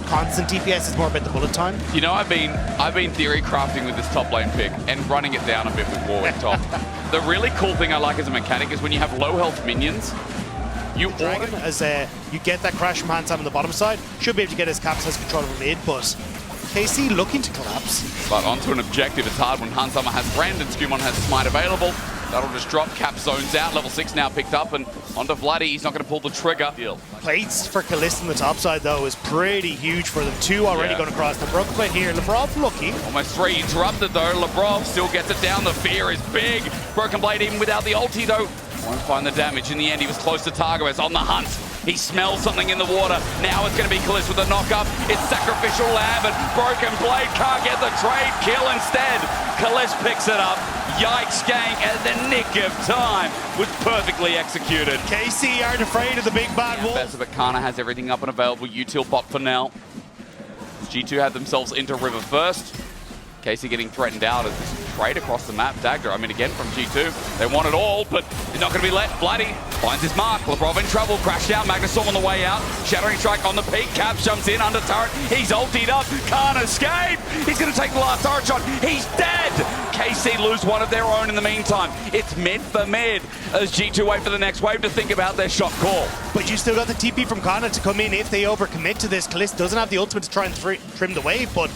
constant DPS, it's more about the bullet time. You know, I've been theory crafting with this top lane pick and running it down a bit with Warwick top. The really cool thing I like as a mechanic is when you have low health minions, you Dragon, as you get that crash from Hansam on the bottom side, should be able to get his caps, has control over mid, but KC looking to collapse. But onto an objective, it's hard when Hansama has Brand and SkewMond has Smite available. That'll just drop, cap zones out, level 6 now picked up, and onto Vladi, he's not going to pull the trigger. Plates for Kalista on the top side, though, is pretty huge for them. 2 already going across the broken plate here. Labrov looking. Almost 3 interrupted, though. Labrov still gets it down. The fear is big. Broken blade even without the ulti, though. Won't find the damage. In the end, he was close to Targamas on the hunt. He smells something in the water. Now it's going to be Kalista with a knock-up. It's Sacrificial Lamb, and Broken Blade can't get the trade kill instead. Kalista picks it up. Yikes gank at the nick of time was perfectly executed. KC aren't afraid of the big bad wolf. Ambessa, but Canna has everything up and available. Util bot for now. G2 have themselves into River first. KC getting threatened out as this trade across the map. Dagda, I mean, again from G2. They want it all, but he's not going to be let. Vladi finds his mark. Labrov in trouble. Crashed out. Magnustorm on the way out. Shattering Strike on the peak. Caps jumps in under turret. He's ultied up. Can't escape. He's going to take the last turret shot. He's dead. KC lose one of their own in the meantime. It's mid for mid as G2 wait for the next wave to think about their shot call. But you still got the TP from Canna to come in if they overcommit to this. Kalista doesn't have the ultimate to try and trim the wave, but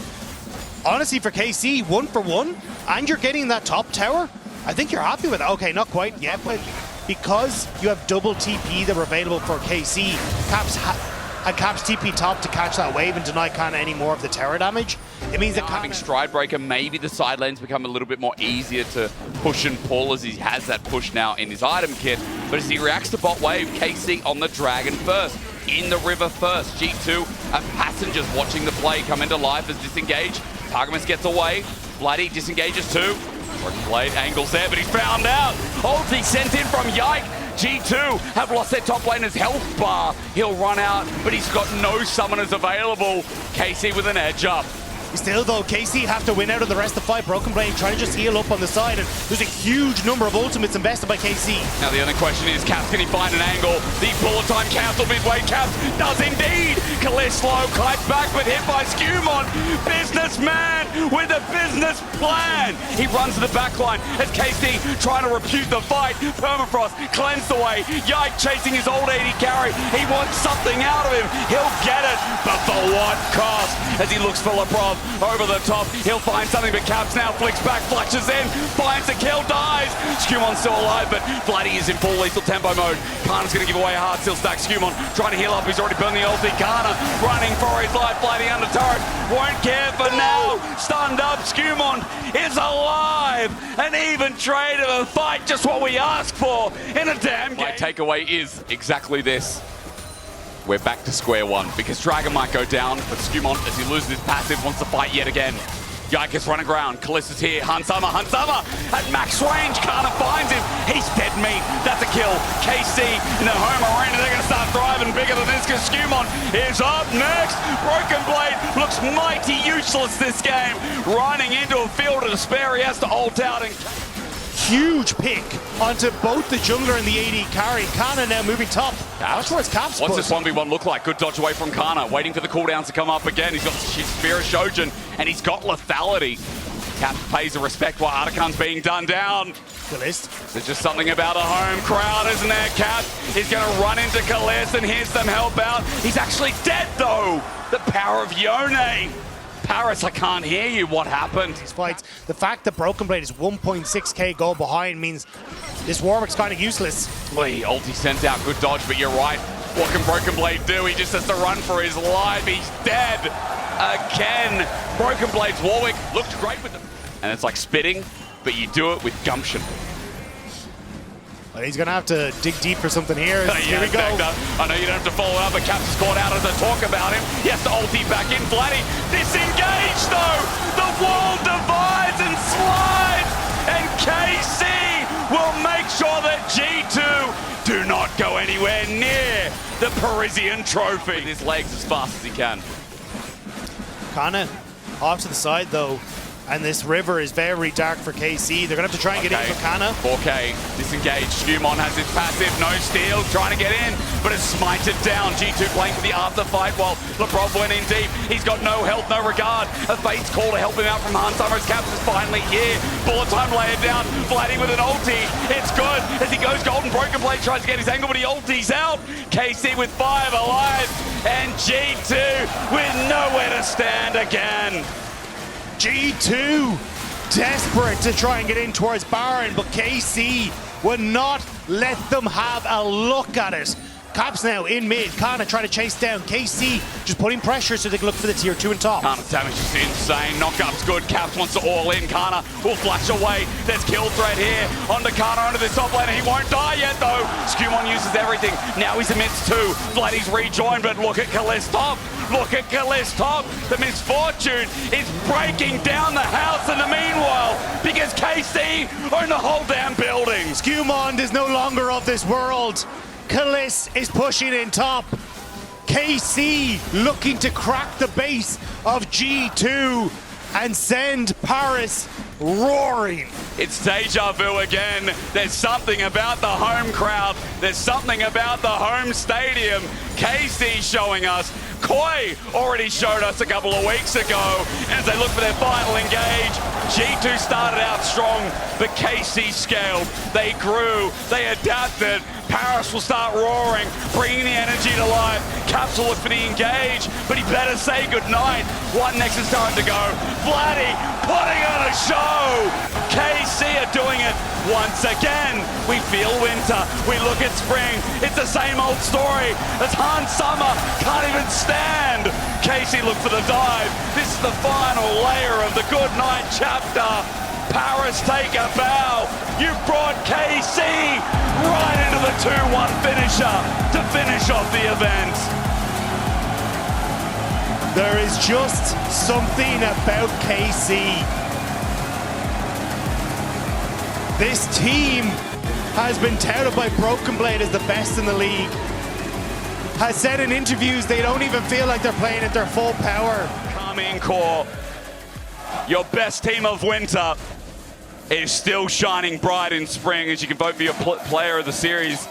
honestly, for KC, 1 for 1, and you're getting that top tower, I think you're happy with it. Okay, not quite yet, but because you have double TP that are available for KC, Caps TP top to catch that wave and deny Canna any more of the tower damage. It means that having Stride Breaker, maybe the side lanes become a little bit more easier to push and pull as he has that push now in his item kit. But as he reacts to bot wave, KC on the Dragon first. In the river first. G2 are passengers watching the play come into life as disengage. Targamas gets away. Vladi disengages too. Broken blade angles there, but he's found out. Ulti sent in from Yike. G2 have lost their top laner's health bar. He'll run out, but he's got no summoners available. KC with an edge up. Still, though, KC have to win out of the rest of the fight. Broken Blade trying to just heal up on the side, and there's a huge number of ultimates invested by KC. Now the only question is, Caps, can he find an angle? The bullet time cancel midway. Caps does indeed. Kalista slow, kites back, but hit by SkewMond. Businessman with a business plan. He runs to the back line as KC trying to repute the fight. Permafrost cleansed away. Yike chasing his old 80 carry. He wants something out of him. He'll get it, but for what cost? As he looks for Labrov. Over the top, he'll find something, but Caps now flicks back, flushes in, finds a kill, dies. SkewMond's still alive, but Vladi is in full lethal tempo mode. Canna's going to give away a hard steel stack. SkewMond trying to heal up, he's already burned the ulti. Canna running for his life, Vladi under turret, won't care for now. Stunned up, SkewMond is alive. An even trade of a fight, just what we asked for in a damn game. My takeaway is exactly this. We're back to square one because Dragon might go down, but SkewMond, as he loses his passive, wants to fight yet again. Yike is running around. Kalista's here. Hansama at max range. Canna finds him. He's dead meat. That's a kill. KC in the home arena. They're going to start thriving bigger than this because SkewMond is up next. Broken Blade looks mighty useless this game. Running into a field of despair. He has to ult out and huge pick onto both the jungler and the AD carry. Canna now moving top. That's where it's Caps. What's this 1v1 look like? Good dodge away from Canna, waiting for the cooldowns to come up again. He's got Spear of Shojin, and he's got lethality. Caps pays the respect while Artican's being done down. Kalista. There's just something about a home crowd, isn't there? Caps is going to run into Kalista, and here's them help out. He's actually dead, though. The power of Yone. Paris, I can't hear you. What happened? These fights, the fact that Broken Blade is 1.6k goal behind means this Warwick's kind of useless. Lee, ulti sent out, good dodge, but you're right. What can Broken Blade do? He just has to run for his life. He's dead again. Broken Blade's Warwick looked great with them. And it's like spitting, but you do it with gumption. Well, he's going to have to dig deep for something here. Here we go. Dagda. I know you don't have to follow up, but Caps is caught out as I talk about him. He has to ulti back in. Vladi disengaged, though. The wall divides and slides. And KC will make sure that G2 do not go anywhere near the Parisian trophy. With his legs as fast as he can. Canna off to the side, though. And this river is very dark for KC. They're going to have to try and get in for Canna. 4K. This disengaged. SkewMond has his passive, no steal, trying to get in, but it's smited down. G2 playing for the after fight while Labrov went in deep. He's got no health, no regard. A fate's call to help him out from Hansummer. His caps is finally here. Bullet time laid down. Vladi with an ulti. It's good as he goes golden broken blade, tries to get his angle, but he ultis out. KC with 5 alive, and G2 with nowhere to stand again. G2 desperate to try and get in towards Baron, but KC would not let them have a look at it. Caps now in mid. Canna trying to chase down. KC just putting pressure so they can look for the tier 2 and top. Canna's damage is insane. Knockup's good. Caps wants to all in. Canna will flash away. There's kill threat here. Onto Canna, onto this top lane. He won't die yet though. SkewMond uses everything. Now he's amidst 2. Vladi's rejoined, but look at Kalista top. Look at Kalista top. The misfortune is breaking down the house in the meanwhile because KC own the whole damn building. SkewMond is no longer of this world. Kalista is pushing in top. KC looking to crack the base of G2 and send Paris roaring. It's deja vu again. There's something about the home crowd. There's something about the home stadium. KC showing us. Koi already showed us a couple of weeks ago. And as they look for their final engage, G2 started out strong, but KC scaled. They grew, they adapted. Paris will start roaring, bringing the energy to life. Caps will look for the engage, but he better say goodnight. One Nexus time to go. Vladi putting on a show. KC are doing it once again. We feel winter, we look at spring. It's the same old story as Hansummer can't even stand. KC look for the dive. This is the final layer of the good night chapter. Paris take a bow. You brought KC right into the 2-1 finisher to finish off the event. There is just something about KC. This team has been touted by Broken Blade as the best in the league. Has said in interviews they don't even feel like they're playing at their full power. Karmine Corp, your best team of winter, is still shining bright in spring as you can vote for your player of the series.